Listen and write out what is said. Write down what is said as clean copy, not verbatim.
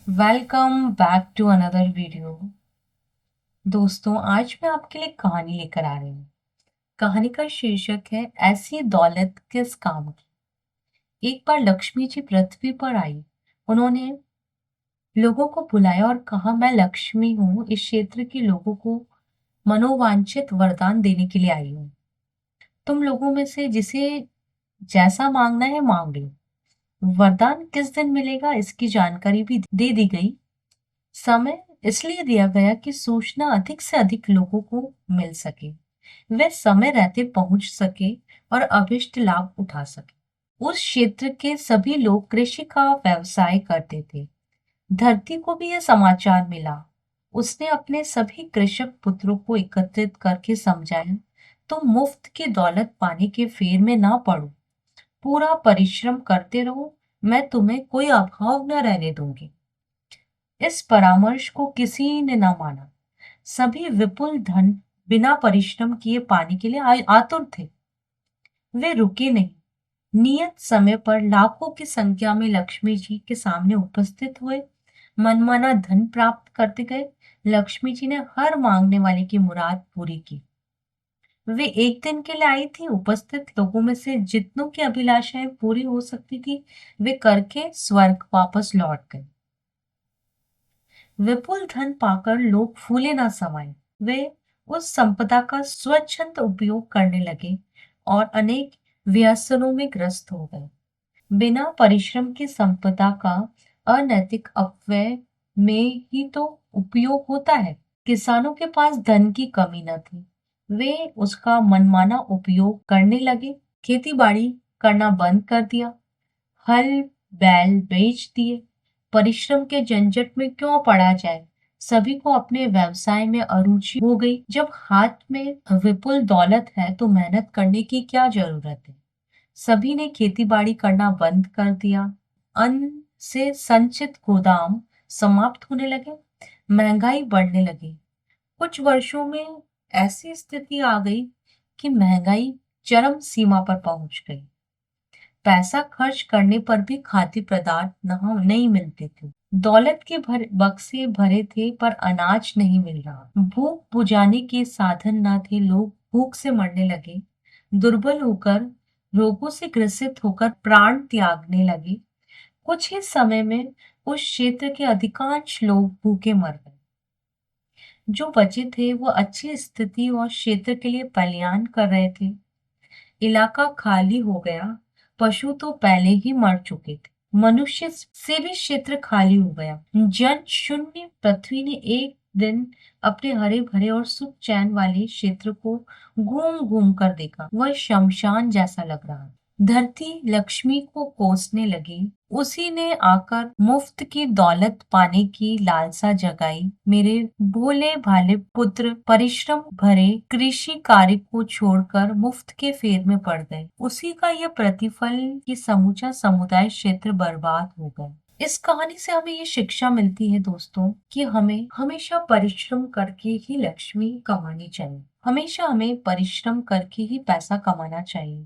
Welcome back to another video. दोस्तों, आज मैं आपके लिए कहानी लेकर आ रही हूँ। कहानी का शीर्षक है ऐसी दौलत किस काम की। एक बार लक्ष्मी जी पृथ्वी पर आई। उन्होंने लोगों को बुलाया और कहा, मैं लक्ष्मी हूँ, इस क्षेत्र के लोगों को मनोवांछित वरदान देने के लिए आई हूँ। तुम लोगों में से जिसे जैसा मांगना है मांग लो। वरदान किस दिन मिलेगा इसकी जानकारी भी दे दी गई। समय इसलिए दिया गया कि सूचना अधिक से अधिक लोगों को मिल सके, वे समय रहते पहुंच सके और अभिष्ट लाभ उठा सके। उस क्षेत्र के सभी लोग कृषि का व्यवसाय करते थे। धरती को भी यह समाचार मिला। उसने अपने सभी कृषक पुत्रों को एकत्रित करके समझाया, तुम मुफ्त की दौलत पाने के फेर में ना पड़ो, पूरा परिश्रम करते रहो, मैं तुम्हें कोई अभाव न रहने दूंगी। इस परामर्श को किसी ने न माना। सभी विपुल धन बिना परिश्रम किए पाने के लिए आतुर थे। वे रुके नहीं। नियत समय पर लाखों की संख्या में लक्ष्मी जी के सामने उपस्थित हुए, मनमाना धन प्राप्त करते गए। लक्ष्मी जी ने हर मांगने वाले की मुराद पूरी की। वे एक दिन के लिए आई थी। उपस्थित लोगों में से जितनों की अभिलाषाएं पूरी हो सकती थी, वे करके स्वर्ग वापस लौट गए। विपुल धन पाकर लोग फूले ना समाये। वे उस संपदा का स्वच्छंद उपयोग करने लगे और अनेक व्यसनों में ग्रस्त हो गए। बिना परिश्रम की संपदा का अनैतिक अपव्यय में ही तो उपयोग होता है। किसानों के पास धन की कमी न थी। वे उसका मनमाना उपयोग करने लगे, खेती बाड़ी करना बंद कर दिया, हल बैल बेच दिए। परिश्रम के झंझट में क्यों पड़ा जाए। सभी को अपने व्यवसाय में अरुचि हो गई। जब हाथ में विपुल दौलत है तो मेहनत करने की क्या जरूरत है। सभी ने खेती बाड़ी करना बंद कर दिया। अन्न से संचित गोदाम समाप्त होने लगे। महंगाई बढ़ने लगी। कुछ वर्षों में ऐसी स्थिति आ गई कि महंगाई चरम सीमा पर पहुंच गई। पैसा खर्च करने पर भी खाद्य पदार्थ नहीं मिलते थे। दौलत के बक्से भरे थे पर अनाज नहीं मिल रहा। भूख बुझाने के साधन न थे। लोग भूख से मरने लगे। दुर्बल होकर, रोगों से ग्रसित होकर प्राण त्यागने लगे। कुछ ही समय में उस क्षेत्र के अधिकांश लोग भूखे मर गए। जो बचे थे वो अच्छी स्थिति और क्षेत्र के लिए पलायन कर रहे थे। इलाका खाली हो गया। पशु तो पहले ही मर चुके थे। मनुष्य से भी क्षेत्र खाली हो गया। जन शून्य पृथ्वी ने एक दिन अपने हरे भरे और सुख चैन वाले क्षेत्र को घूम घूम कर देखा। वह शमशान जैसा लग रहा। धरती लक्ष्मी को कोसने लगी। उसी ने आकर मुफ्त की दौलत पाने की लालसा जगाई। मेरे भोले भाले पुत्र परिश्रम भरे कृषि कार्य को छोड़कर मुफ्त के फेर में पड़ गए। उसी का यह प्रतिफल कि समूचा समुदाय क्षेत्र बर्बाद हो गया। इस कहानी से हमें ये शिक्षा मिलती है दोस्तों कि हमें हमेशा परिश्रम करके ही लक्ष्मी कमानी चाहिए। हमेशा हमें परिश्रम करके ही पैसा कमाना चाहिए।